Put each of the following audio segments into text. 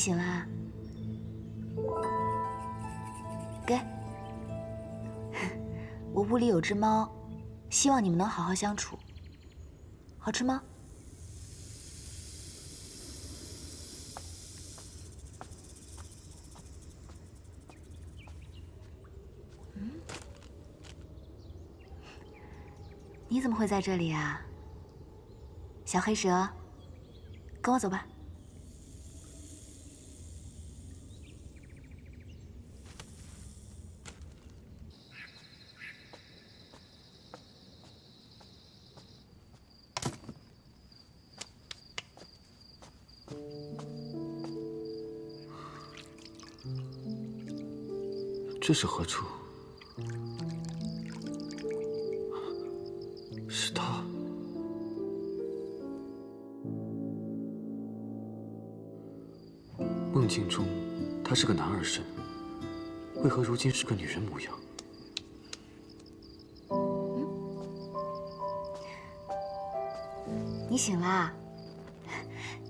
醒啦？给，我屋里有只猫，希望你们能好好相处。好吃吗？你怎么会在这里啊？小黑蛇，跟我走吧。这是何处？是他。梦境中，他是个男儿身，为何如今是个女人模样？你醒啦？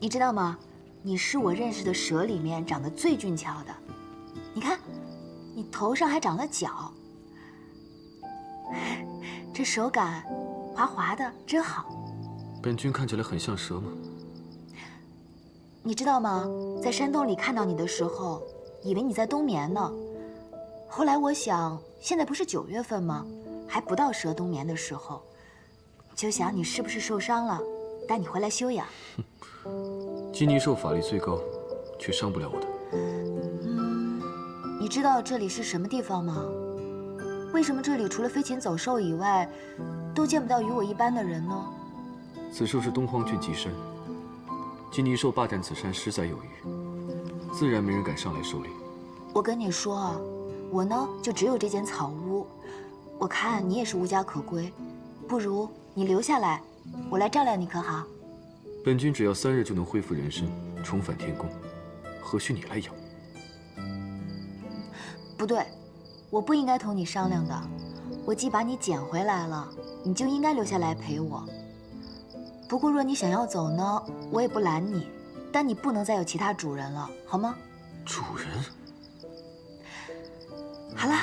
你知道吗？你是我认识的蛇里面长得最俊俏的。你看，你头上还长了角，这手感滑滑的，真好。本君看起来很像蛇吗？你知道吗？在山洞里看到你的时候，以为你在冬眠呢。后来我想，现在不是9月份吗？还不到蛇冬眠的时候，就想你是不是受伤了，带你回来休养。金尼兽法力最高，却伤不了我的。你知道这里是什么地方吗？为什么这里除了飞禽走兽以外，都见不到与我一般的人呢？此处是东荒郡极山，金尼兽霸占此山实在有余，自然没人敢上来狩猎。我跟你说啊，我呢就只有这间草屋，我看你也是无家可归，不如你留下来，我来照料你，可好？本君只要3日就能恢复人身，重返天宫，何须你来养？不对，我不应该同你商量的。我既把你捡回来了，你就应该留下来陪我。不过若你想要走呢，我也不拦你，但你不能再有其他主人了，好吗？主人？好了，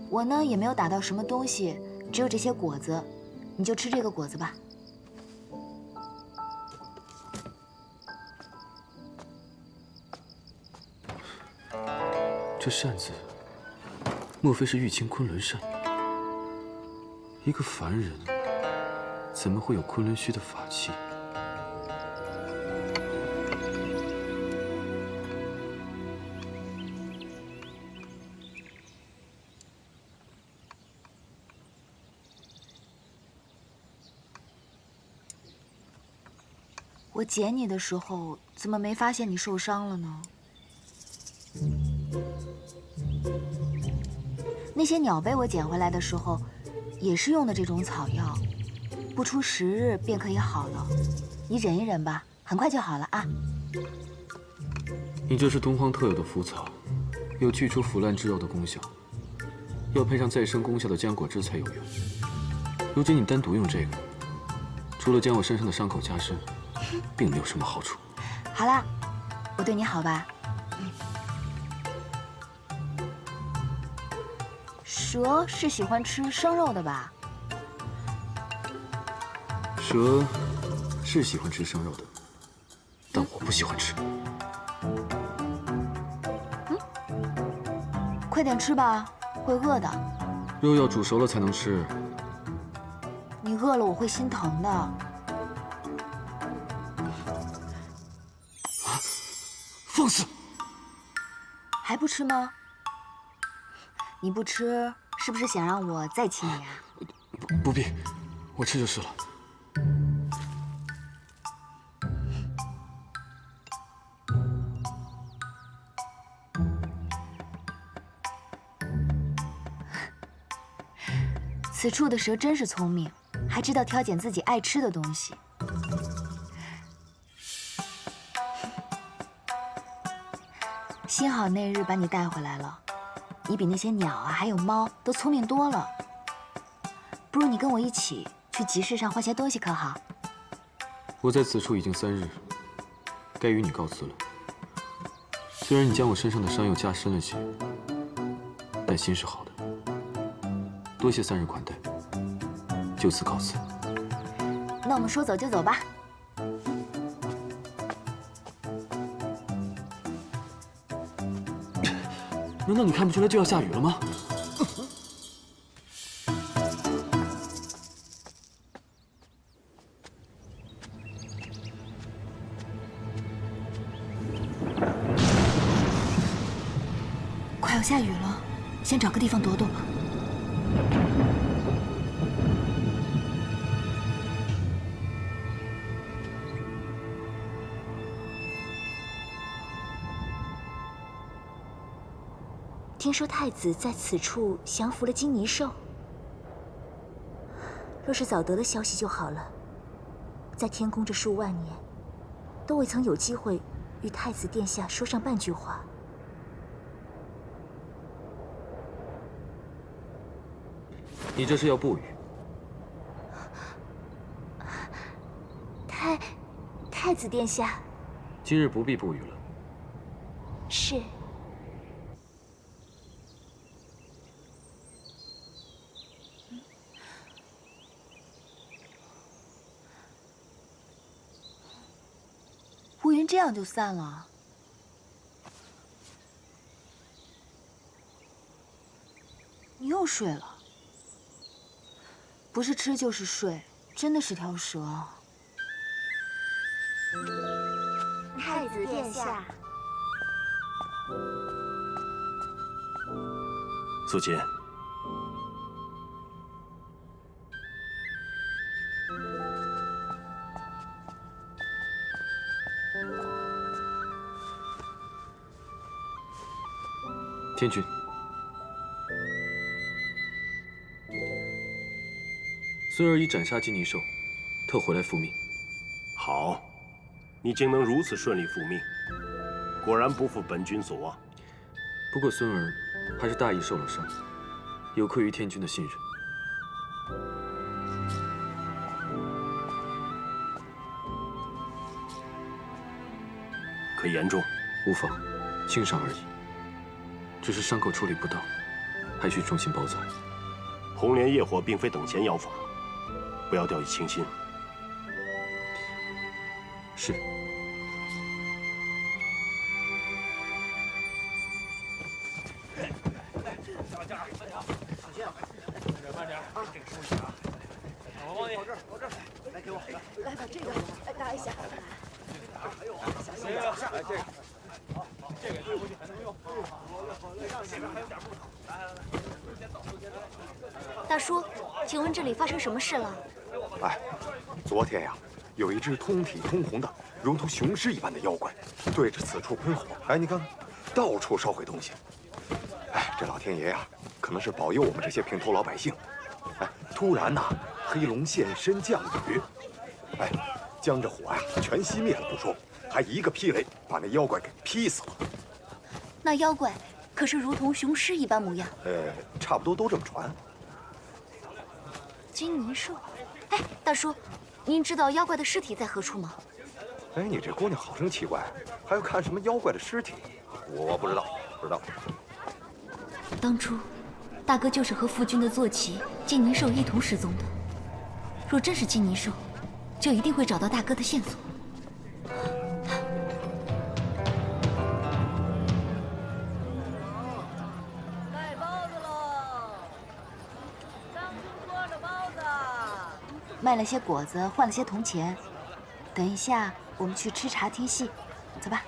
我呢也没有打到什么东西，只有这些果子，你就吃这个果子吧。这扇子，莫非是玉清昆仑扇？一个凡人，怎么会有昆仑虚的法器？我捡你的时候，怎么没发现你受伤了呢？那些鸟被我捡回来的时候，也是用的这种草药，不出10日便可以好了。你忍一忍吧，很快就好了啊。你这是东荒特有的腐草，有去除腐烂之肉的功效，要配上再生功效的浆果汁才有用。如今你单独用这个，除了将我身上的伤口加深，并没有什么好处。好啦，我对你好吧？蛇是喜欢吃生肉的吧？蛇是喜欢吃生肉的，但我不喜欢吃。快点吃吧，会饿的。肉要煮熟了才能吃。你饿了我会心疼的。放肆！还不吃吗？你不吃，是不是想让我再亲你啊？不必，我吃就是了。此处的蛇真是聪明，还知道挑拣自己爱吃的东西。幸好那日把你带回来了，你比那些鸟啊还有猫都聪明多了。不如你跟我一起去集市上换些东西，可好？我在此处已经3日，该与你告辞了。虽然你将我身上的伤又加深了些，但心是好的。多谢3日款待，就此告辞。那我们说走就走吧。难道你看不出来就要下雨了吗？快要下雨了，先找个地方躲躲吧。听说太子在此处降服了金泥兽，若是早得了消息就好了。在天宫这数万年，都未曾有机会与太子殿下说上半句话。你这是要不语？太子殿下，今日不必不语了。是。乌云这样就散了。你又睡了，不是吃就是睡，真的是条蛇。太子殿下，素琴，天君，孙儿已斩杀金泥兽，特回来复命。好，你竟能如此顺利复命，果然不负本君所望。不过孙儿还是大意受了伤，有愧于天君的信任。可严重？无妨，轻伤而已。只是伤口处理不当，还需重新包扎。红莲业火并非等闲妖法，不要掉以轻心。是。来把这个来拿一下。行，来这个，好，这个推回去还能用。前面还有点木头，来，先走，先走。大叔，请问这里发生什么事了？哎，昨天呀，有一只通体通红的，如同雄狮一般的妖怪，对着此处喷火。哎，你看看，到处烧毁东西。哎，这老天爷呀，可能是保佑我们这些平头老百姓。哎，突然呐，黑龙现身降雨，哎，将这火呀全熄灭了不说，还一个霹雷把那妖怪给劈死了。那妖怪可是如同雄狮一般模样？差不多都这么传。金泥兽，哎，大叔，您知道妖怪的尸体在何处吗？哎，你这姑娘好生奇怪，还要看什么妖怪的尸体？我不知道，不知道。当初，大哥就是和夫君的坐骑金泥兽一同失踪的。若真是金泥兽，就一定会找到大哥的线索。卖包子喽！张兄拖着包子。卖了些果子，换了些铜钱。等一下，我们去吃茶听戏，走吧。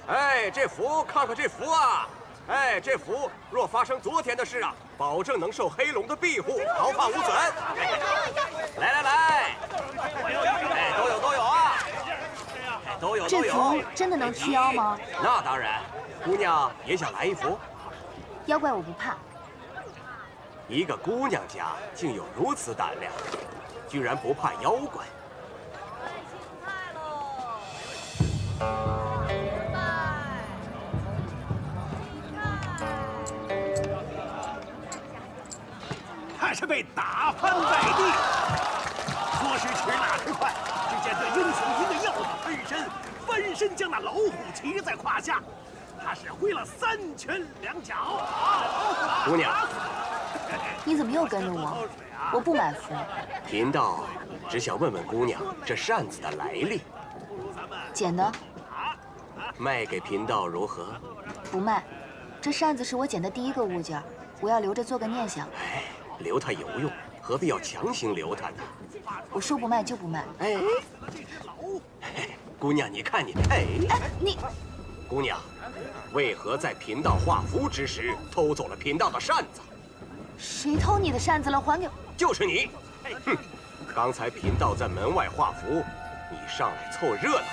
哎，这符，看看这符啊！哎，这符若发生昨天的事啊，保证能受黑龙的庇护，毫发无损。来来来，哎，都有啊！哎，都有。这符真的能驱妖吗？那当然，姑娘也想来一符？妖怪我不怕。一个姑娘家竟有如此胆量，居然不怕妖怪。菜喽！他是被打翻在地，说时迟那时快，只见这英雄军的要道分身，翻身将那老虎骑在胯下，他是挥了3拳2脚。姑娘，你怎么又跟着我？我不买符。贫道只想问问姑娘这扇子的来历，捡的，卖给贫道如何？不卖。这扇子是我捡的第一个物件，我要留着做个念想。哎，留它有用，何必要强行留它呢？我说不卖就不卖。哎，姑娘，你看你，哎，你，姑娘，为何在贫道画符之时偷走了贫道的扇子？谁偷你的扇子了？还给我！就是你！哼，刚才贫道在门外画符，你上来凑热闹，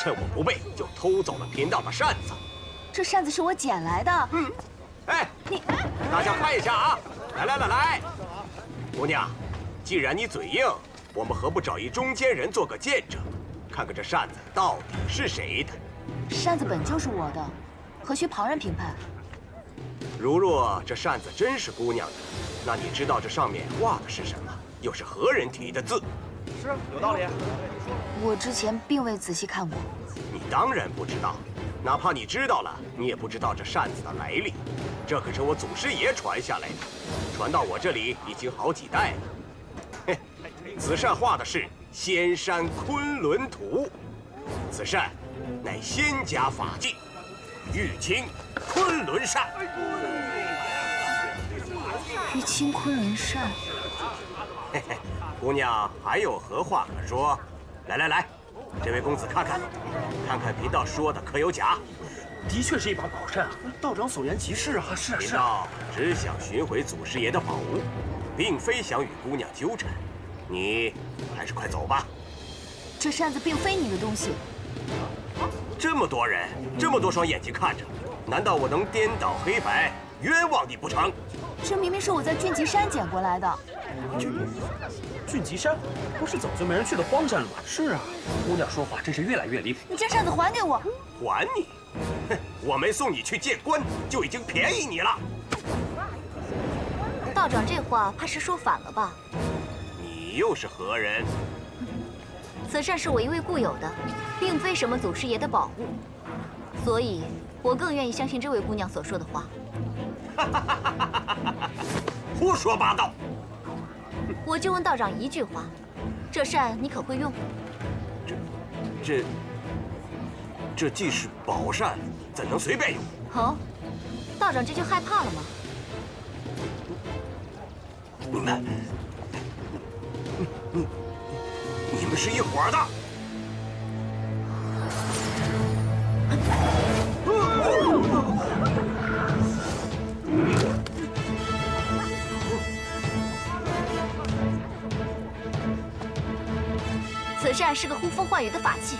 趁我不备就偷走了贫道的扇子。这扇子是我捡来的。哎，你，大家快一下啊！来！姑娘，既然你嘴硬，我们何不找一中间人做个见证，看看这扇子到底是谁的？扇子本就是我的，何须旁人评判？如若这扇子真是姑娘的，那你知道这上面画的是什么？又是何人题的字？是有道理。我之前并未仔细看过。你当然不知道，哪怕你知道了，你也不知道这扇子的来历。这可是我祖师爷传下来的，传到我这里已经好几代了。嘿，此扇画的是仙山昆仑图，此扇乃仙家法器玉清昆仑扇。玉清昆仑扇。嘿嘿，姑娘还有何话可说？来，这位公子看看贫道说的可有假？的确是一把宝扇啊，道长所言极是啊。是贫道只想寻回祖师爷的宝物，并非想与姑娘纠缠。你还是快走吧。这扇子并非你的东西。这么多人，这么多双眼睛看着，难道我能颠倒黑白，冤枉你不成？这明明是我在俊极山捡过来的。俊极山不是早就没人去的荒山了吗？是啊，姑娘说话真是越来越离谱。你将扇子还给我！还你？哼，我没送你去见官，就已经便宜你了。道长这话怕是说反了吧？你又是何人？此扇是我一位故友的，并非什么祖师爷的宝物，所以我更愿意相信这位姑娘所说的话。胡说八道！我就问道长一句话，这扇你可会用？这既是宝扇，怎能随便用？哦，道长这就害怕了吗？你们是一伙的。此扇是个呼风唤雨的法器。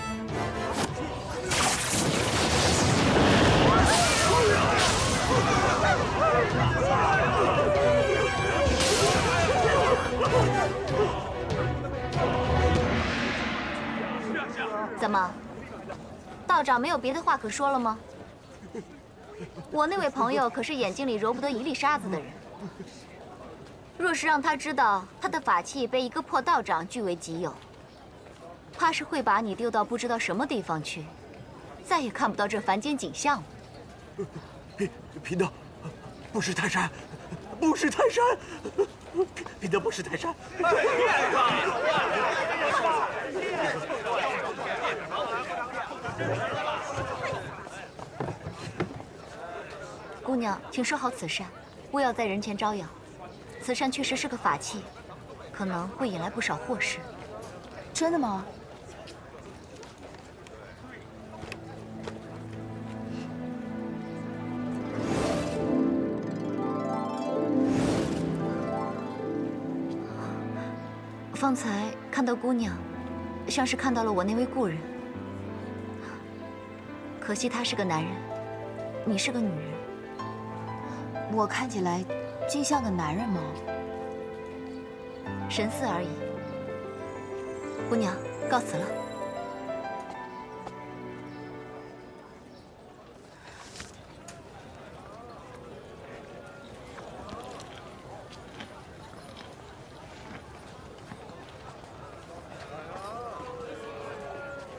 怎么，道长没有别的话可说了吗？我那位朋友可是眼睛里揉不得一粒沙子的人，若是让他知道他的法器被一个破道长据为己有，怕是会把你丢到不知道什么地方去，再也看不到这凡间景象了。贫道不识泰山，不识泰山，贫道不识泰山。姑娘，请收好此扇，勿要在人前招摇。此扇确实是个法器，可能会引来不少祸事。真的吗？方才看到姑娘，像是看到了我那位故人。可惜他是个男人，你是个女人。我看起来竟像个男人吗？神似而已。姑娘，告辞了。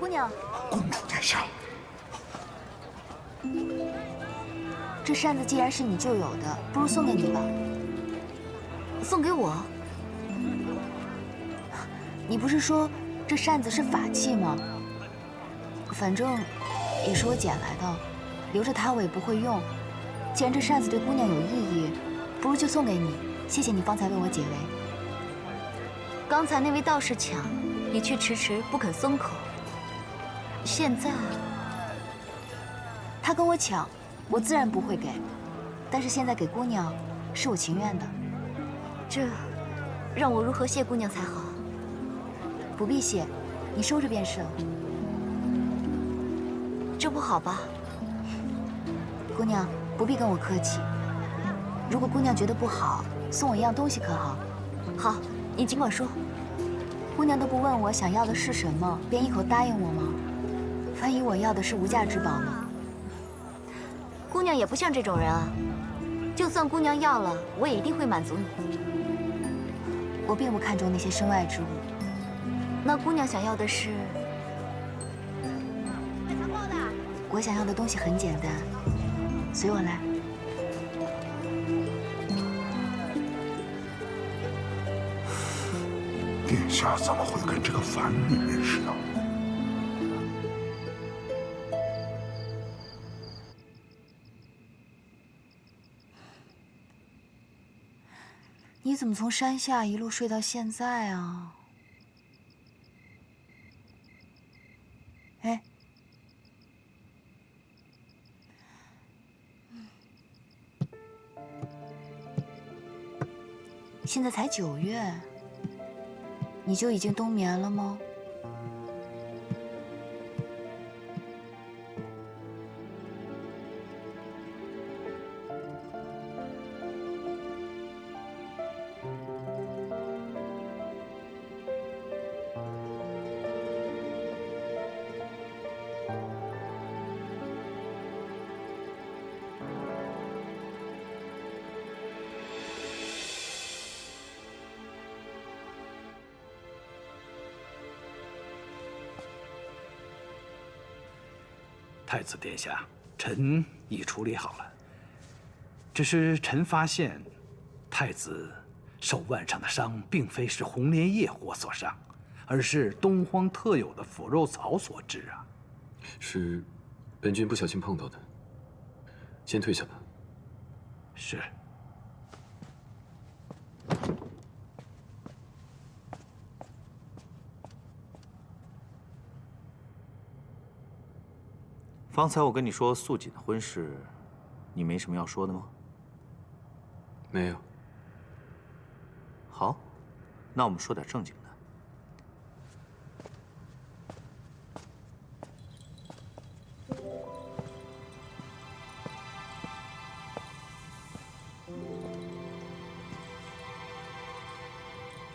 姑娘，公主殿下，这扇子既然是你旧有的，不如送给你吧。送给我？你不是说这扇子是法器吗？反正也是我捡来的，留着它我也不会用。既然这扇子对姑娘有意义，不如就送给你。谢谢你方才为我解围。刚才那位道士抢，你却迟迟不肯松口。现在他跟我抢，我自然不会给。但是现在给姑娘，是我情愿的。这让我如何谢姑娘才好？不必谢，你收着便是了。这不好吧？姑娘不必跟我客气。如果姑娘觉得不好，送我一样东西可好？好，你尽管说。姑娘都不问我想要的是什么，便一口答应我吗？万一我要的是无价之宝呢？姑娘也不像这种人啊。就算姑娘要了，我也一定会满足你。我并不看重那些身外之物。那姑娘想要的是？我想要的东西很简单，随我来。殿下怎么会跟这个凡女人似的？你怎么从山下一路睡到现在啊？哎，现在才9月，你就已经冬眠了吗？太子殿下，臣已处理好了。只是臣发现，太子手腕上的伤并非是红莲叶火所伤，而是东荒特有的腐肉草所致啊。是本君不小心碰到的，先退下吧。是。方才我跟你说素锦的婚事，你没什么要说的吗？没有。好，那我们说点正经的。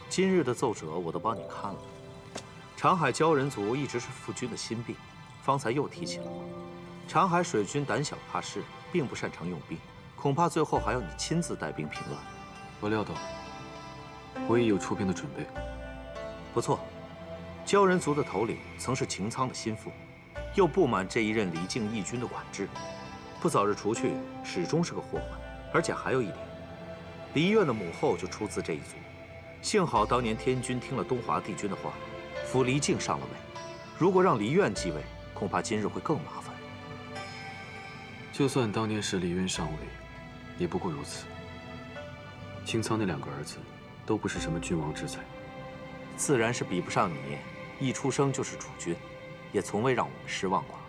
今日的奏折我都帮你看了，长海鲛人族一直是父君的心病，方才又提起了我。长海水军胆小怕事，并不擅长用兵，恐怕最后还要你亲自带兵平乱。我料到，我已有出兵的准备。不错，鲛人族的头领曾是擎苍的心腹，又不满这一任离境义军的管制，不早日除去，始终是个祸患。而且还有一点，梨苑的母后就出自这一族。幸好当年天君听了东华帝君的话，扶离境上了位。如果让梨苑继位，恐怕今日会更麻烦。就算当年是梨渊上位，也不过如此。擎苍那2个儿子，都不是什么君王之才，自然是比不上你，一出生就是主君，也从未让我们失望过。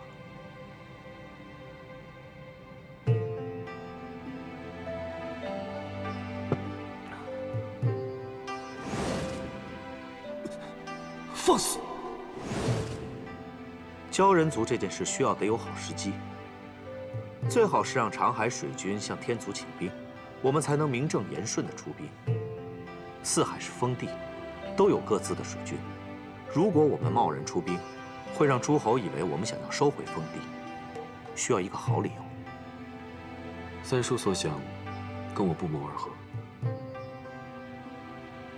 放肆！鲛人族这件事需要得有好时机，最好是让长海水军向天族请兵，我们才能名正言顺地出兵。四海是封地，都有各自的水军，如果我们贸然出兵，会让诸侯以为我们想要收回封地，需要一个好理由。三叔所想，跟我不谋而合。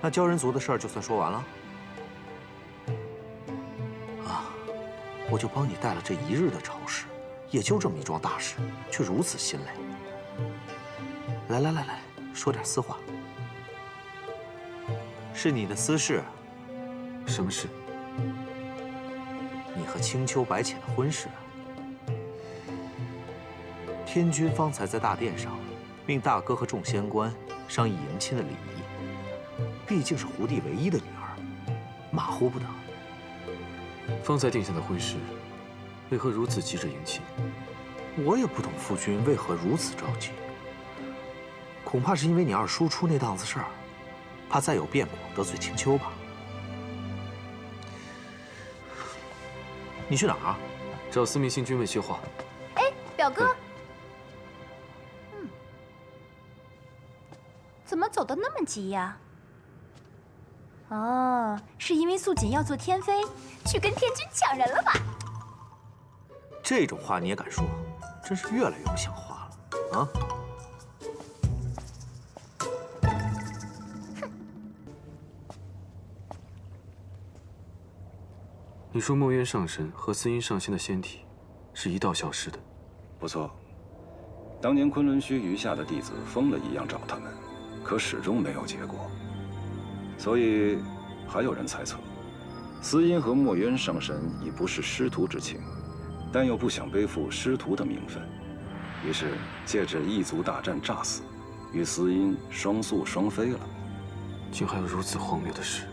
那鲛人族的事儿就算说完了。我就帮你带了这一日的朝事，也就这么一桩大事，却如此心累。来，说点私话。是你的私事。什么事？你和青丘白浅的婚事。天君方才在大殿上，命大哥和众仙官商议迎亲的礼仪。毕竟是胡帝唯一的女儿，马虎不得。方才定下的婚事，为何如此急着迎亲？我也不懂夫君为何如此着急。恐怕是因为你二叔出那档子事儿，怕再有变故得罪青丘吧。你去哪儿？找司命星君问些话。哎，表哥，怎么走得那么急呀？哦，是因为素锦要做天妃，去跟天君抢人了吧？这种话你也敢说，真是越来越不像话了啊！你说墨渊上神和司音上仙的仙体是一道消失的？不错，当年昆仑虚余下的弟子疯了一样找他们，可始终没有结果。所以还有人猜测，司音和墨渊上神已不是师徒之情，但又不想背负师徒的名分，于是借着异族大战诈死，与司音双宿双飞了。竟还有如此荒谬的事！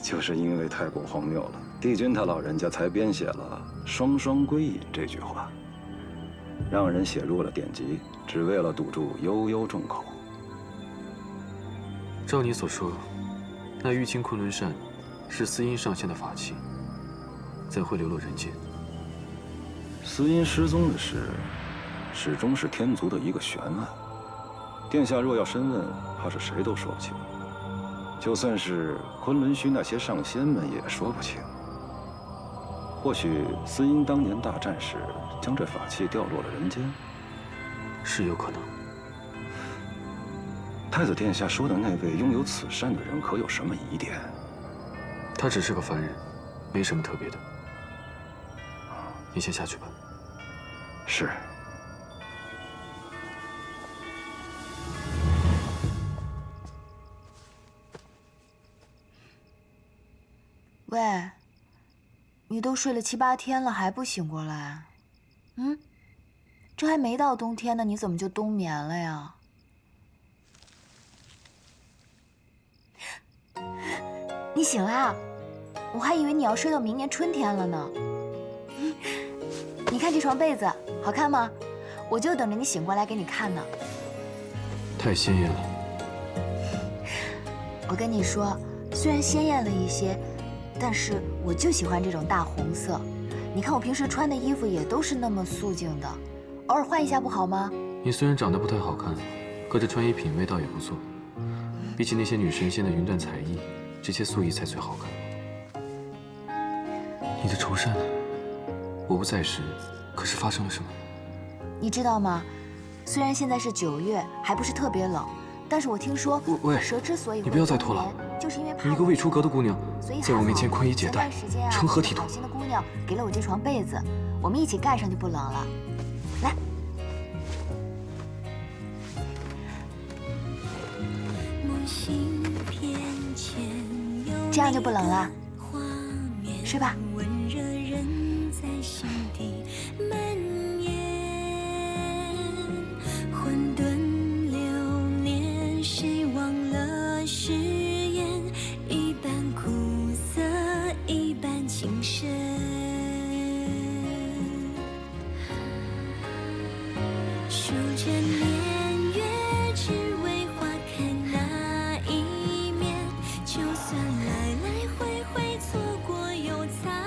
就是因为太过荒谬了，帝君他老人家才编写了“双双归隐”这句话，让人写入了典籍，只为了堵住悠悠众口。照你所说，那玉清昆仑扇是司音上仙的法器，怎会流落人间？司音失踪的事，始终是天族的一个悬案。殿下若要深问，怕是谁都说不清。就算是昆仑虚那些上仙们也说不清。或许司音当年大战时将这法器掉落了人间，是有可能。太子殿下说的那位拥有此扇的人，可有什么疑点？他只是个凡人，没什么特别的。你先下去吧。是。喂，你都睡了7、8天了，还不醒过来？这还没到冬天呢，你怎么就冬眠了呀？你醒啦？我还以为你要睡到明年春天了呢。你看这床被子好看吗？我就等着你醒过来给你看呢。太鲜艳了。我跟你说，虽然鲜艳了一些，但是我就喜欢这种大红色。你看我平时穿的衣服也都是那么素净的，偶尔换一下不好吗？你虽然长得不太好看，可这穿衣品味倒也不错。比起那些女神仙的云缎彩衣，这些素衣才最好看。你的绸衫，我不在时，可是发生了什么？你知道吗？虽然现在是9月，还不是特别冷，但是我听说喂，蛇之所以你不要再拖了，就是因为你一个未出阁的姑娘，在我面前宽衣解带，成何体统？好心的姑娘给了我这床被子，我们一起盖上就不冷了。来，这样就不冷了，睡吧。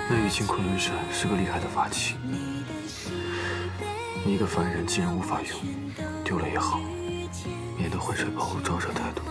那玉清昆仑扇是个厉害的法器，你一个凡人既然无法用，丢了也好，免得浑水暴露招惹太多。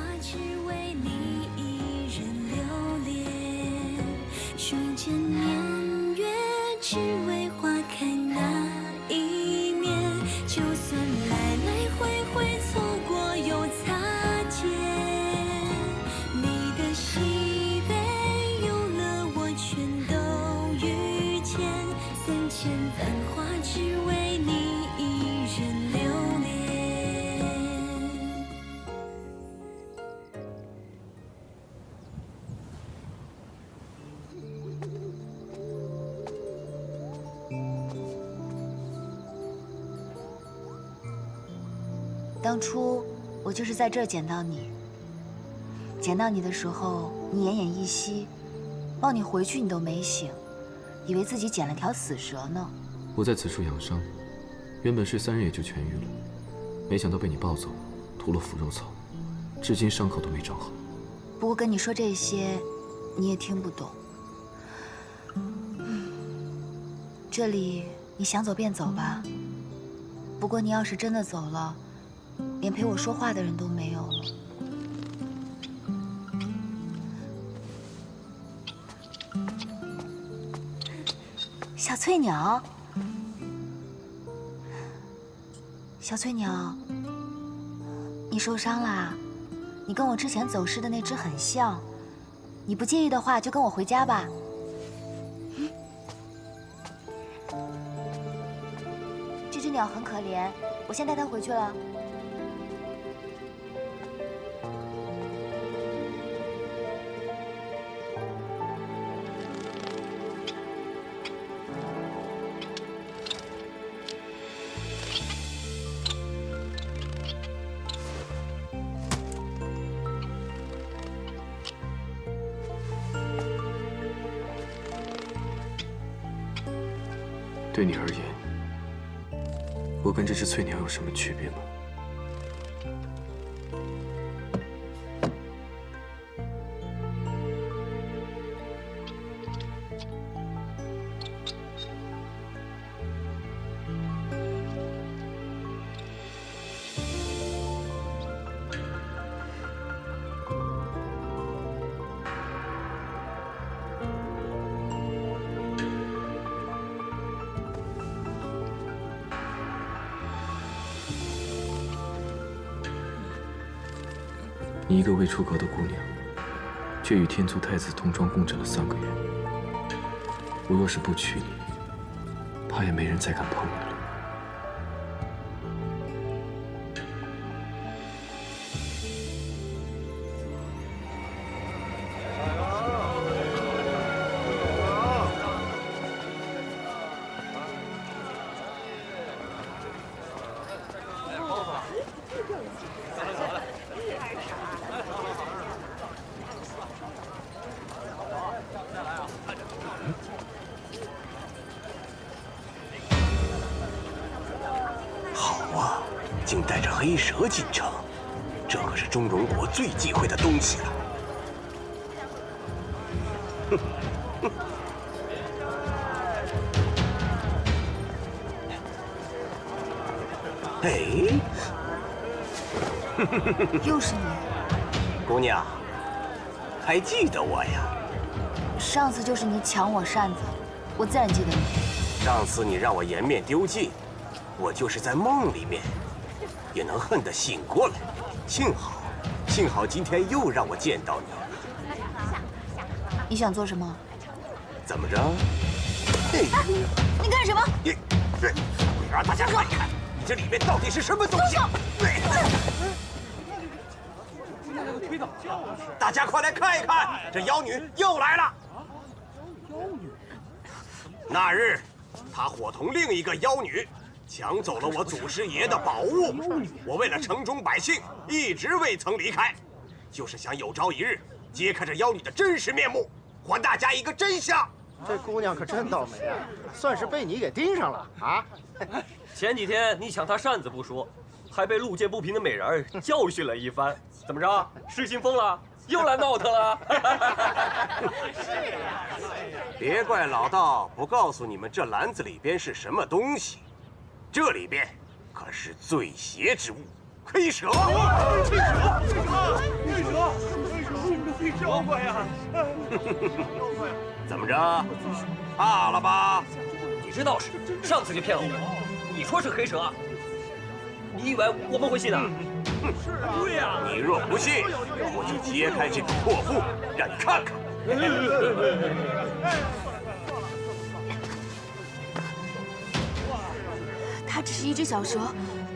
当初我就是在这儿捡到你。捡到你的时候，你奄奄一息，抱你回去你都没醒，以为自己捡了条死蛇呢。我在此处养伤，原本睡3日也就痊愈了，没想到被你抱走，涂了腐肉草，至今伤口都没长好。不过跟你说这些，你也听不懂。这里你想走便走吧。不过你要是真的走了，连陪我说话的人都没有了。小翠鸟，小翠鸟，你受伤啦？你跟我之前走失的那只很像，你不介意的话，就跟我回家吧。这只鸟很可怜，我先带它回去了。对你而言，我跟这只翠鸟有什么区别吗？你一个未出阁的姑娘，却与天族太子同床共枕了3个月。我若是不娶你，怕也没人再敢碰你了。竟带着黑蛇进城，这可是中荣国最忌讳的东西了。哎，又是你，姑娘，还记得我呀？上次就是你抢我扇子，我自然记得你。上次你让我颜面丢尽，我就是在梦里面也能恨得醒过来。幸好今天又让我见到你。你想做什么？怎么着？你干什么？我要让大家看一看，你这里面到底是什么东西！大家快来看一看，这妖女又来了。妖女？那日，她伙同另一个妖女，抢走了我祖师爷的宝物。我为了城中百姓，一直未曾离开，就是想有朝一日揭开这妖女的真实面目，还大家一个真相。这姑娘可真倒霉啊，算是被你给盯上了啊！前几天你抢她扇子不说，还被路见不平的美人儿教训了一番，怎么着？失心疯了？又来闹腾了？别怪老道不告诉你们这篮子里边是什么东西，这里边可是最邪之物——黑蛇。黑蛇，妖怪呀！怎么着？怕了吧？你这道士上次就骗了我，你说是黑蛇，你以为我们会信啊？是啊，对呀。你若不信，我就揭开这个破布，让你看看。它只是一只小蛇，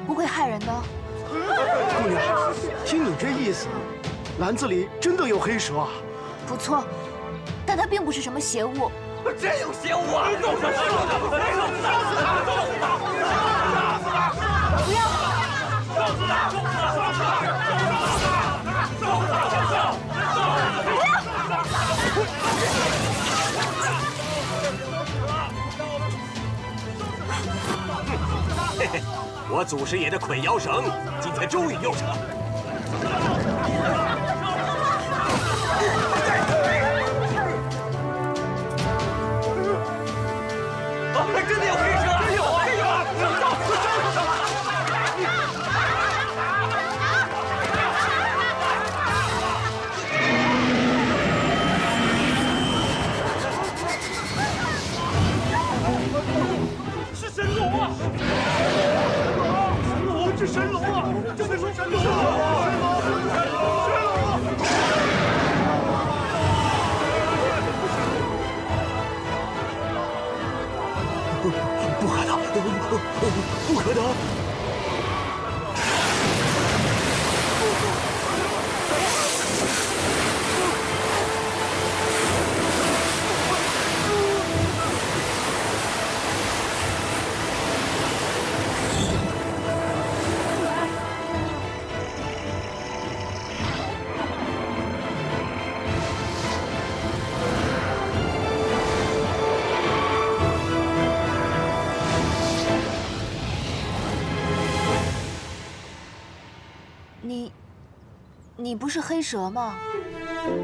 不会害人的。姑娘，听你这意思，篮子里真的有黑蛇啊？不错，但它并不是什么邪物。真有邪物啊！不要！烧死他！我祖师爷的捆腰绳今天终于用上了。真的有黑蛇！真有啊！真有啊！是神龙啊！神龙，是神龙啊！就得说神龙啊！神龙，神龙！不可能，不可能！你不是黑蛇吗？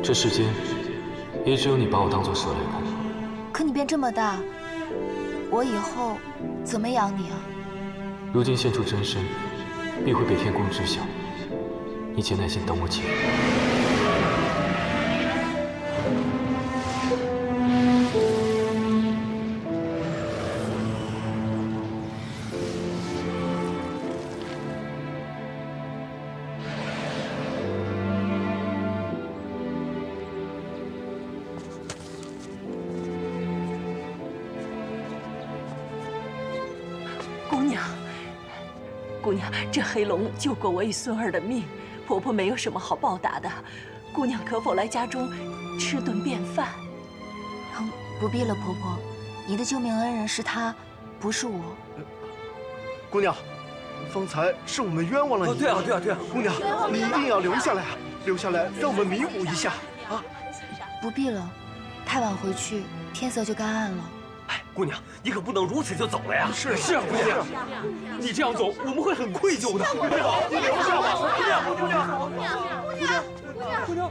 这世间也只有你把我当作蛇来看。可你变这么大，我以后怎么养你啊？如今现出真身，必会被天公知晓。你且耐心等我几日。姑娘，这黑龙救过我与孙儿的命，婆婆没有什么好报答的。姑娘可否来家中吃顿便饭？不必了，婆婆，你的救命恩人是他，不是我。姑娘，方才是我们冤枉了你。对啊！姑娘，你一定要留下来啊！留下来，让我们弥补一下啊！不必了，太晚回去，天色就该暗了。哎，姑娘，你可不能如此就走了呀！是啊，姑娘，你这样走，我们会很愧疚的。你留下吧，姑娘。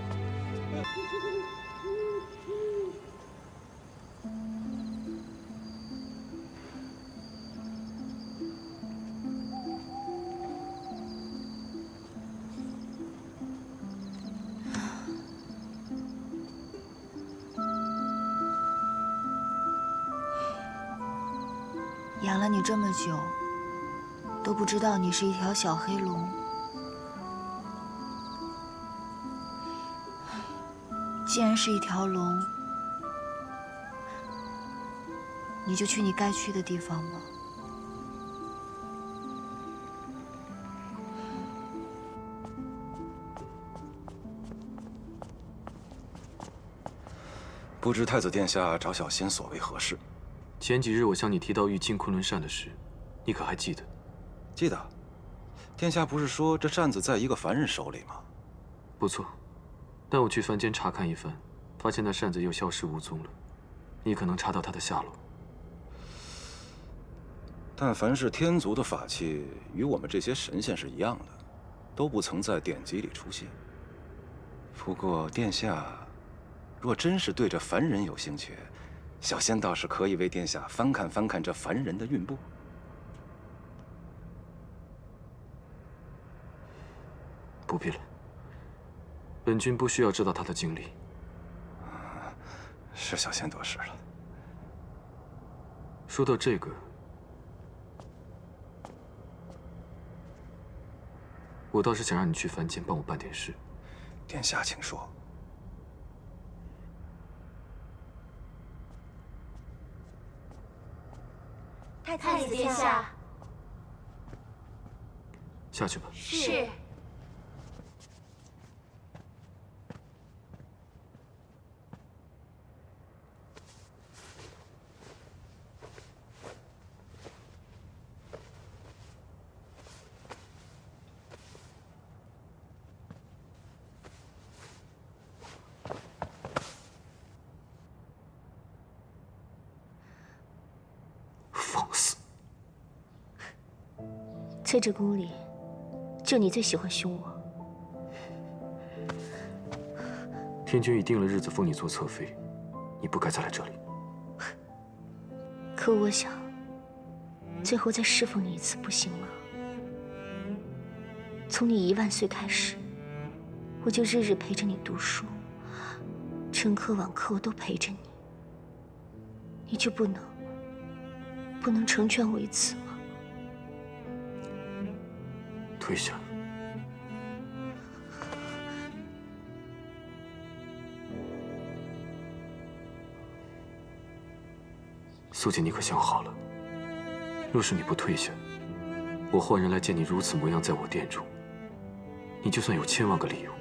养了你这么久，都不知道你是一条小黑龙。既然是一条龙，你就去你该去的地方吧。不知太子殿下找小仙所为何事？前几日我向你提到欲进昆仑扇的事，你可还记得？记得。殿下不是说这扇子在一个凡人手里吗？不错，但我去凡间查看一番，发现那扇子又消失无踪了。你可能查到它的下落。但凡是天族的法器，与我们这些神仙是一样的，都不曾在典籍里出现。不过殿下若真是对这凡人有兴趣，小仙倒是可以为殿下翻看翻看这凡人的韵簿。不必了，本君不需要知道他的经历。是小仙多事了。说到这个，我倒是想让你去凡间帮我办点事。殿下，请说。太子殿下，下去吧。是。放肆！这在这宫里，就你最喜欢凶我。天君已定了日子封你做侧妃，你不该再来这里。可我想，最后再侍奉你一次，不行吗？从你1万岁开始，我就日日陪着你读书，晨课晚课我都陪着你。你就不能成全我一次吗？退下。素锦，你可想好了？若是你不退下，我换人来见你如此模样，在我殿中，你就算有1000万个理由，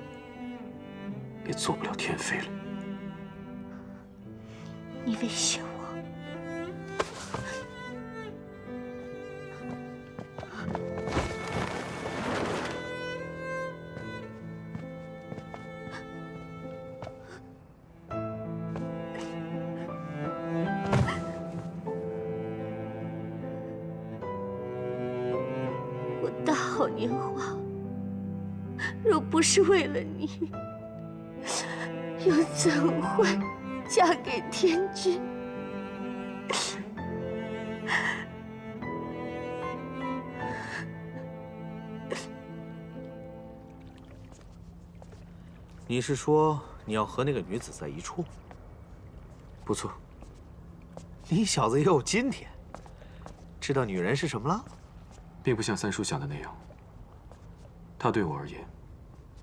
也做不了天妃了。你威胁我？我大好年华，若不是为了你，又怎会嫁给天君？你是说你要和那个女子在一处？不错。你小子也有今天，知道女人是什么了？并不像三叔想的那样。她对我而言，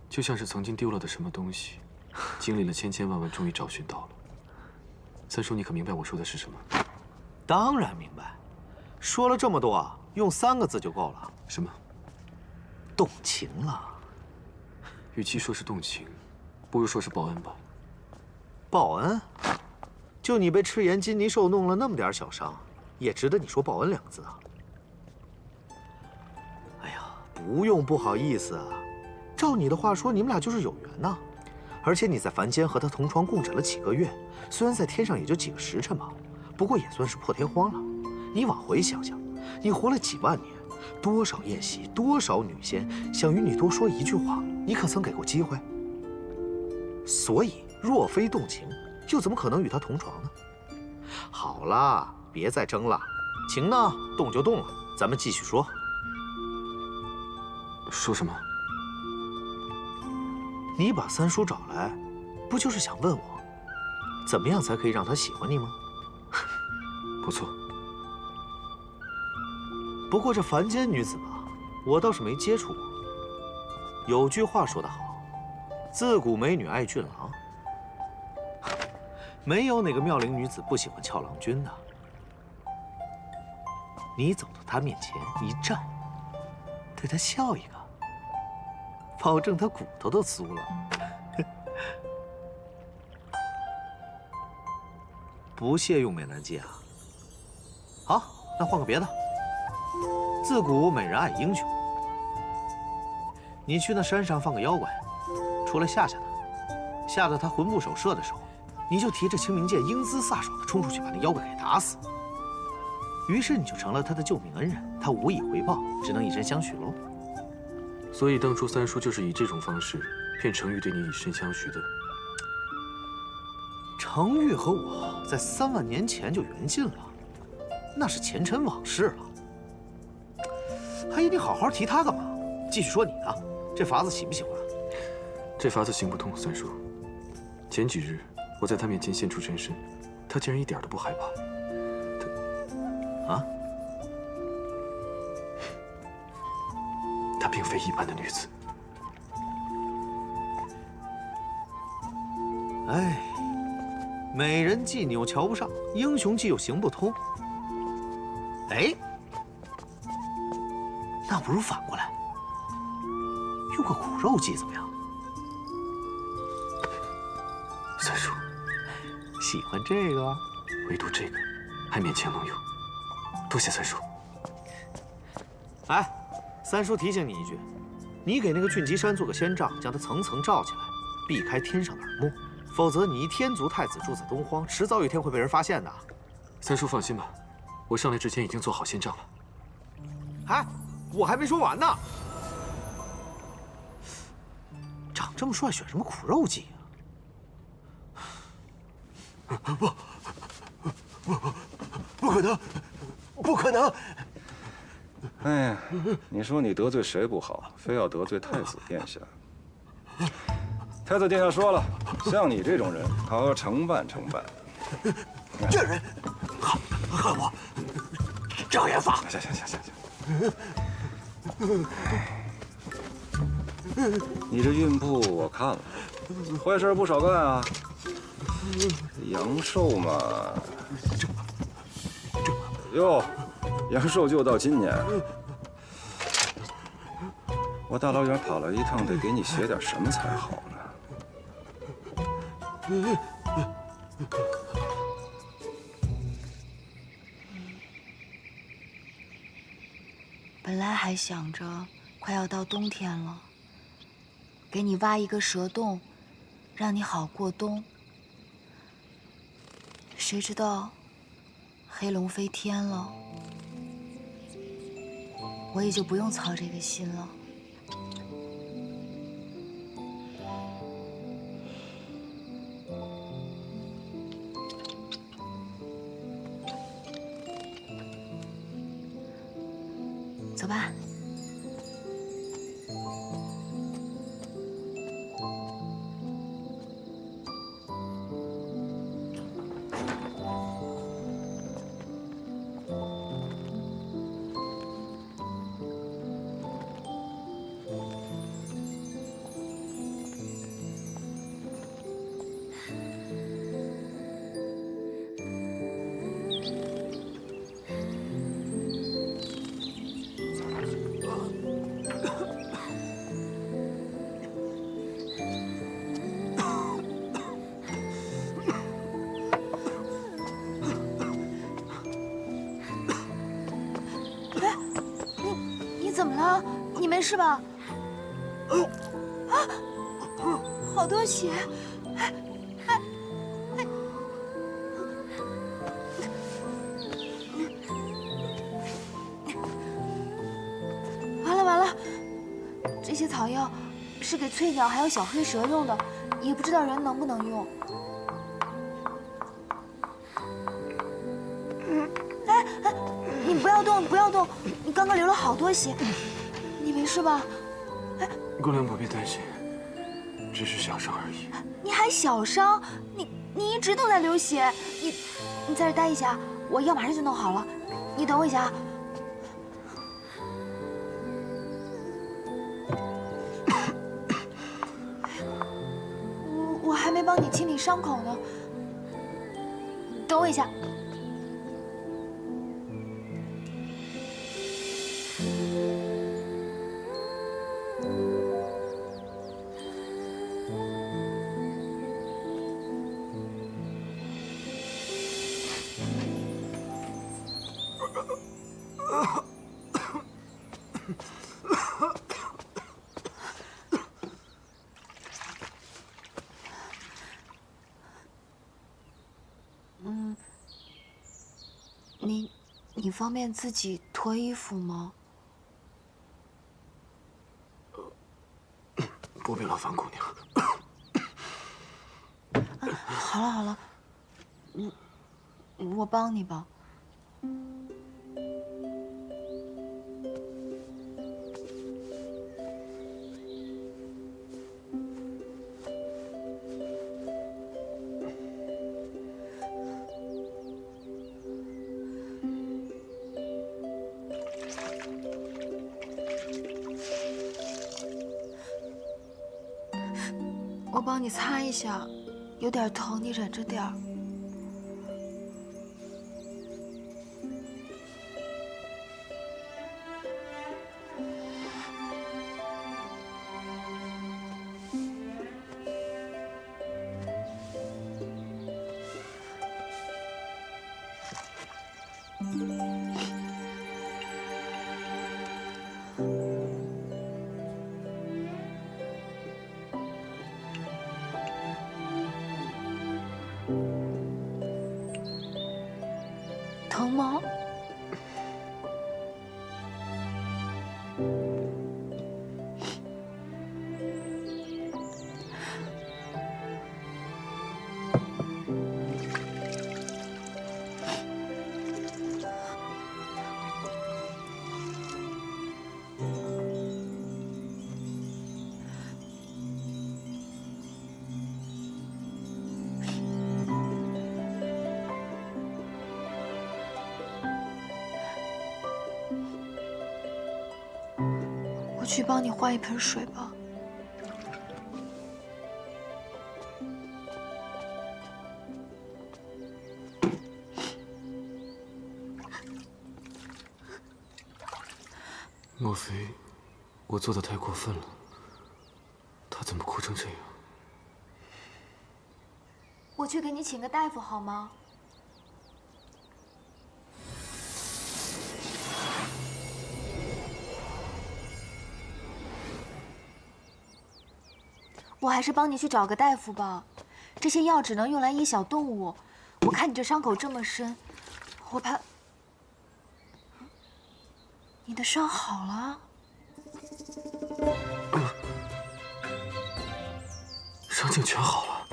就像是曾经丢了的什么东西，经历了千千万万，终于找寻到了。三叔，你可明白我说的是什么？当然明白。说了这么多，用3个字就够了。什么？动情了。与其说是动情，不如说是报恩吧。报恩？就你被赤炎金泥兽弄了那么点小伤，也值得你说报恩2个字啊？哎呀，不用不好意思啊。照你的话说，你们俩就是有缘呐。而且你在凡间和他同床共枕了几个月，虽然在天上也就几个时辰吧，不过也算是破天荒了。你往回想想，你活了几万年，多少宴席，多少女仙想与你多说一句话，你可曾给过机会？所以，若非动情，又怎么可能与他同床呢？好了，别再争了，情呢，动就动了，咱们继续说。说什么？你把三叔找来，不就是想问我，怎么样才可以让他喜欢你吗？不错。不过这凡间女子嘛，我倒是没接触过。有句话说得好，自古美女爱俊郎，没有哪个妙龄女子不喜欢俏郎君的。你走到她面前一站，对她笑一个，保证她骨头都酥了。不屑用美男计啊？好，那换个别的。自古美人爱英雄，你去那山上放个妖怪，出来吓吓他，吓得他魂不守舍的时候，你就提着清明剑英姿飒爽地冲出去把那妖怪给打死。于是你就成了他的救命恩人，他无以回报，只能以身相许喽。所以当初三叔就是以这种方式骗程昱对你以身相许的。程昱和我在3万年前就缘尽了，那是前尘往事了。还要你好好提他干嘛？继续说你的，这法子行不行啊？这法子行不通，三叔。前几日我在他面前现出真身，他竟然一点都不害怕。她并非一般的女子。哎，美人计你又瞧不上，英雄计又行不通。哎，那不如反过来，用个骨肉计怎么样？三叔，喜欢这个？唯独这个，还勉强能用。多谢三叔。哎，三叔提醒你一句，你给那个俊吉山做个仙帐，将它层层罩起来，避开天上的耳目，否则你一天族太子住在东荒，迟早有一天会被人发现的。三叔放心吧，我上来之前已经做好仙帐了。哎，我还没说完呢。长这么帅，选什么苦肉计啊？不可能，不可能！哎呀，你说你得罪谁不好，非要得罪太子殿下。太子殿下说了，像你这种人，好好承办承办。这人，恨我，障眼法。行。你这运步我看了，坏事不少干啊。阳寿嘛，哟，阳寿就到今年。我大老远跑了一趟，得给你写点什么才好呢？本来还想着快要到冬天了，给你挖一个蛇洞，让你好过冬。谁知道黑龙飞天了，我也就不用操这个心了。走吧。怎么了？你没事吧？啊！好多血！完了完了！这些草药是给翠鸟还有小黑蛇用的，也不知道人能不能用。你不要动，你不要动！你刚刚流了好多血，你没事吧？姑娘不必担心，只是小伤而已。你还小伤？你一直都在流血，你在这待一下，我药马上就弄好了。你等我一下啊。我还没帮你清理伤口呢，等我一下。你方便自己脱衣服吗？不必劳烦姑娘。好了好了，我帮你吧。我帮你擦一下，有点疼，你忍着点儿。去帮你换一盆水吧。莫非我做的太过分了？他怎么哭成这样？我去给你请个大夫好吗？我还是帮你去找个大夫吧。这些药只能用来医小动物。我看你这伤口这么深，我怕……你的伤好了？伤竟全好了？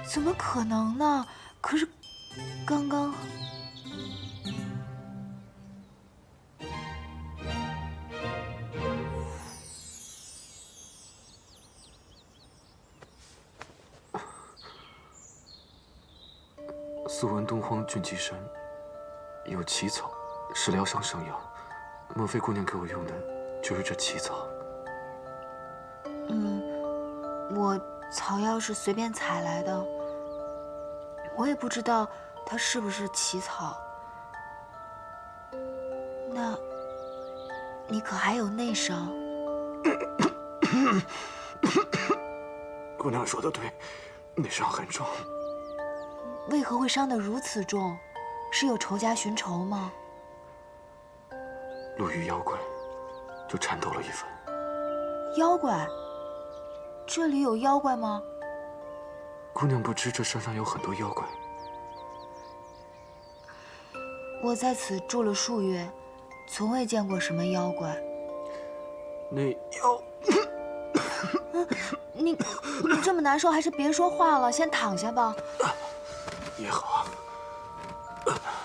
怎么可能呢？可是，刚刚……素闻东荒俊极山有奇草，是疗伤圣药。莫非姑娘给我用的就是这奇草？我草药是随便采来的，我也不知道它是不是奇草。那，你可还有内伤？姑娘说的对，内伤很重。为何会伤得如此重？是有仇家寻仇吗？路遇妖怪，就缠斗了一番。妖怪？这里有妖怪吗？姑娘不知这山上有很多妖怪。我在此住了数月，从未见过什么妖怪。那妖……你这么难受，还是别说话了，先躺下吧。也好，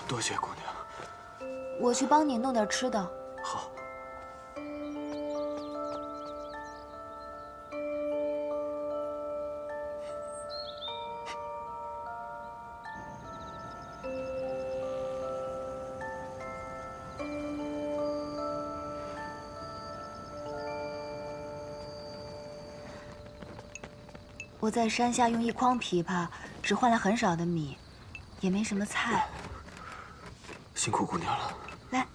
多谢姑娘。我去帮你弄点吃的。好。我在山下用一筐枇杷，只换了很少的米，也没什么菜。辛苦姑娘了。来。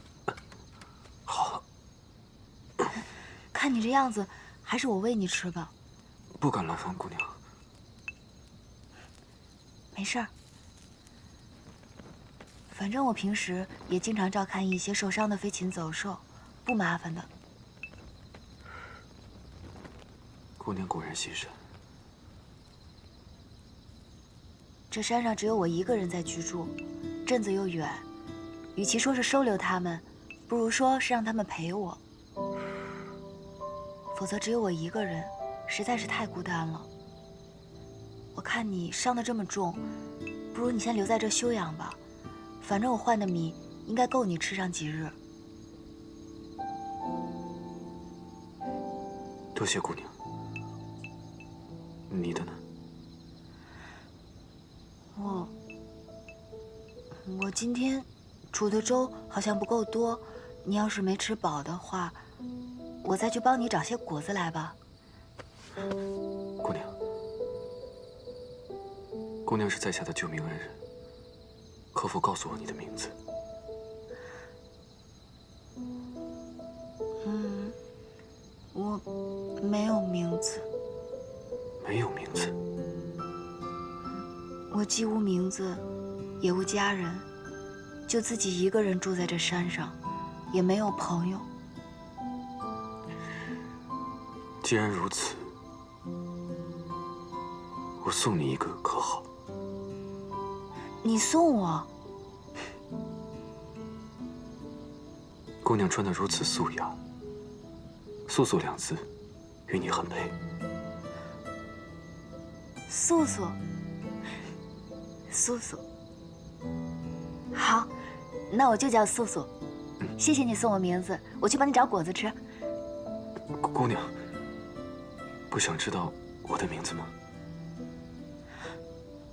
好。看你这样子，还是我喂你吃吧。不敢劳烦姑娘。没事儿，反正我平时也经常照看一些受伤的飞禽走兽，不麻烦的。姑娘果然心善。这山上只有我一个人在居住，镇子又远，与其说是收留他们，不如说是让他们陪我。否则只有我一个人，实在是太孤单了。我看你伤得这么重，不如你先留在这休养吧。反正我换的米应该够你吃上几日。多谢姑娘。你的呢？我今天煮的粥好像不够多，你要是没吃饱的话，我再去帮你找些果子来吧。姑娘，姑娘是在下的救命恩人，可否告诉我你的名字？我没有名字。没有名字？我既无名字，也无家人，就自己一个人住在这山上，也没有朋友。既然如此，我送你一个，可好？你送我？姑娘穿得如此素雅，素素两字，与你很配。素素，素素，好，那我就叫素素。谢谢你送我名字，我去帮你找果子吃。姑娘，不想知道我的名字吗？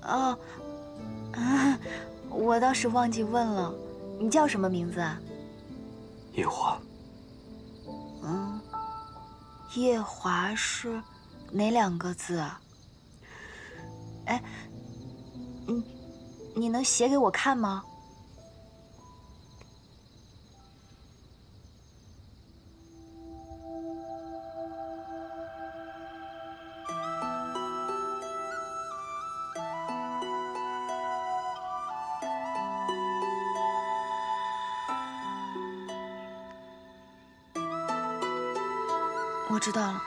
哦，我倒是忘记问了，你叫什么名字啊？夜华。夜华是哪2个字啊？哎，你能写给我看吗？我知道了。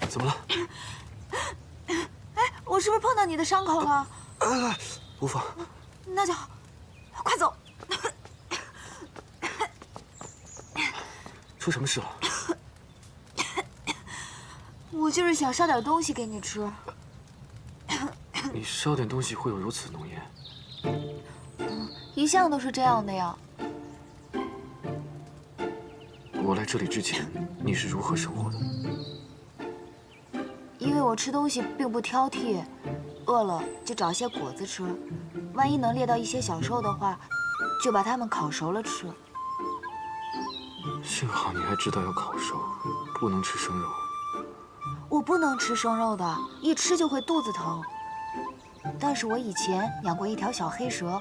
怎么了？哎，我是不是碰到你的伤口了？无妨。那就好，快走。出什么事了？我就是想烧点东西给你吃。你烧点东西会有如此浓烟？一向都是这样的呀。我来这里之前，你是如何生活的？因为我吃东西并不挑剔，饿了就找些果子吃，万一能猎到一些小兽的话，就把它们烤熟了吃。幸好你还知道要烤熟，不能吃生肉。我不能吃生肉的，一吃就会肚子疼。但是我以前养过一条小黑蛇，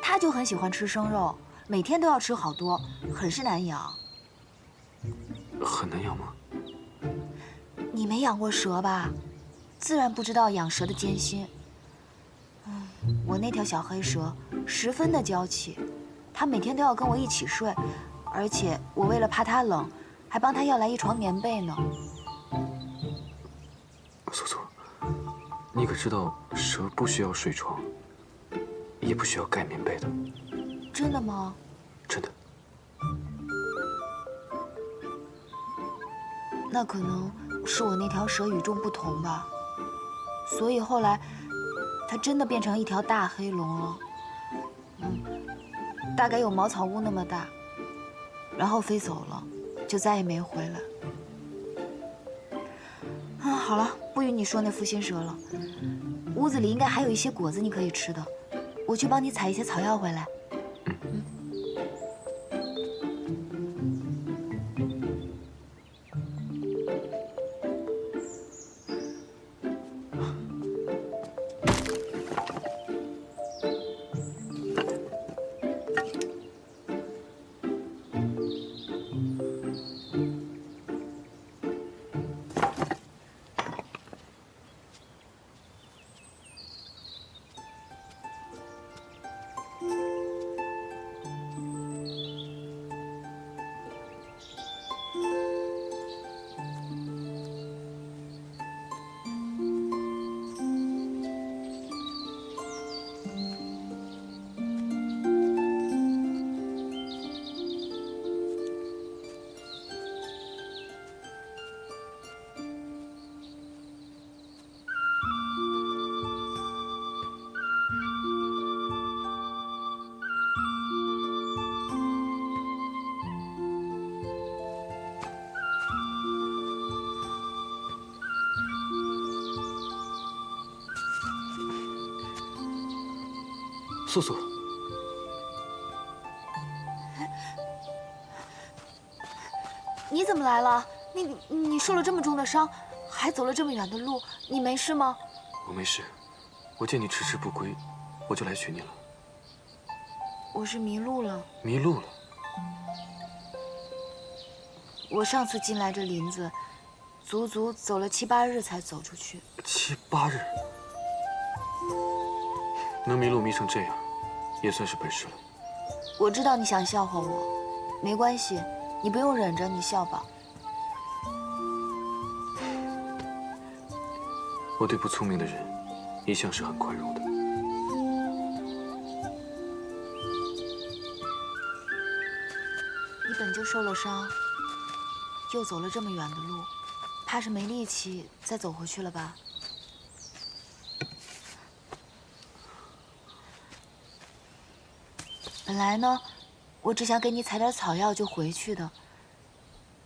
它就很喜欢吃生肉，每天都要吃好多，很是难养。很难养吗？你没养过蛇吧？自然不知道养蛇的艰辛。我那条小黑蛇十分的娇气，它每天都要跟我一起睡，而且我为了怕它冷，还帮它要来一床棉被呢。素素，你可知道蛇不需要睡床，也不需要盖棉被的？真的吗？真的。那可能是我那条蛇与众不同吧，所以后来它真的变成一条大黑龙了。大概有茅草屋那么大，然后飞走了，就再也没回来。好了，不与你说那负心蛇了。屋子里应该还有一些果子你可以吃的，我去帮你采一些草药回来。素素，你怎么来了？你受了这么重的伤，还走了这么远的路，你没事吗？我没事，我见你迟迟不归，我就来寻你了。我是迷路了。迷路了？我上次进来这林子，足足走了7、8日才走出去。7、8日，能迷路迷成这样，也算是本事了。我知道你想笑话我，没关系，你不用忍着，你笑吧。我对不聪明的人，一向是很宽容的。你本就受了伤，又走了这么远的路，怕是没力气再走回去了吧？本来呢，我只想给你采点草药就回去的，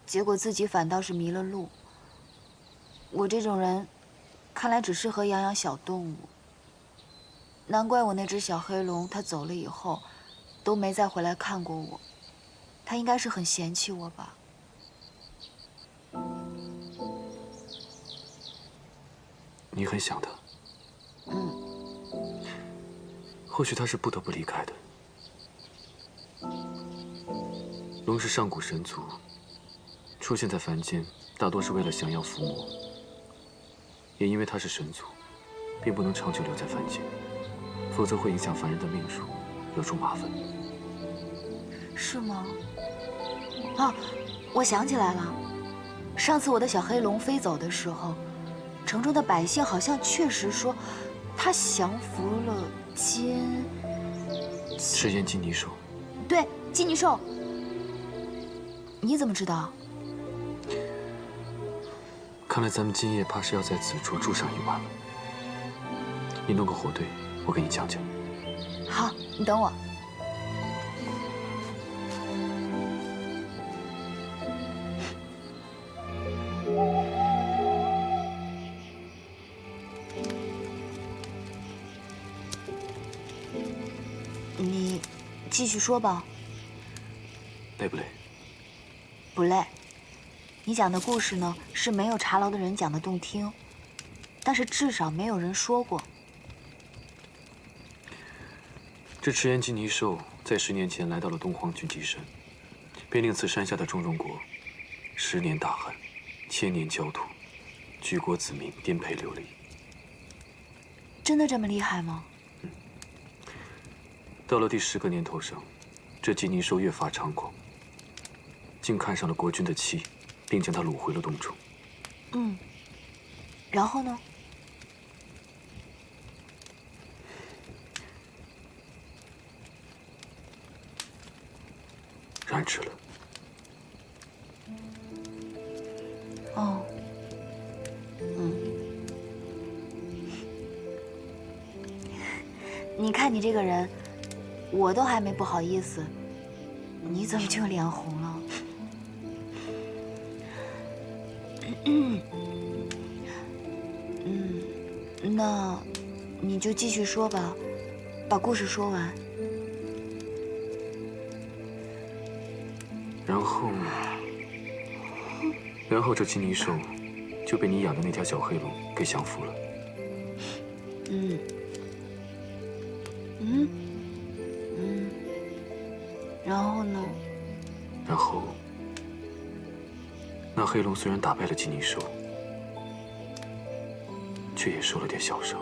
结果自己反倒是迷了路。我这种人，看来只适合养养小动物。难怪我那只小黑龙，它走了以后，都没再回来看过我。它应该是很嫌弃我吧？你很想他？或许他是不得不离开的。龙是上古神族，出现在凡间，大多是为了降妖伏魔。也因为他是神族，并不能长久留在凡间，否则会影响凡人的命数，惹出麻烦。是吗？啊，我想起来了，上次我的小黑龙飞走的时候，城中的百姓好像确实说，他降服了赤焰金泥兽。对，金泥兽。你怎么知道？看来咱们今夜怕是要在此处住上一晚了。你弄个火堆，我给你讲讲。好，你等我。你继续说吧。累不累？不累。你讲的故事呢，是没有茶楼的人讲的动听，但是至少没有人说过。这赤焰金泥兽在10年前来到了东荒俊极山，便令此山下的中荣国10年大旱，1000年焦土，举国子民颠沛流离。真的这么厉害吗？到了第10个年头上，这金泥兽越发猖狂，竟看上了国君的妻，并将她掳回了洞中。然后呢？染指了。哦，你看你这个人，我都还没不好意思，你怎么就脸红了？那你就继续说吧，把故事说完。然后这金泥兽就被你养的那条小黑龙给降服了。然后呢？然后，那黑龙虽然打败了金泥兽，却也受了点小伤。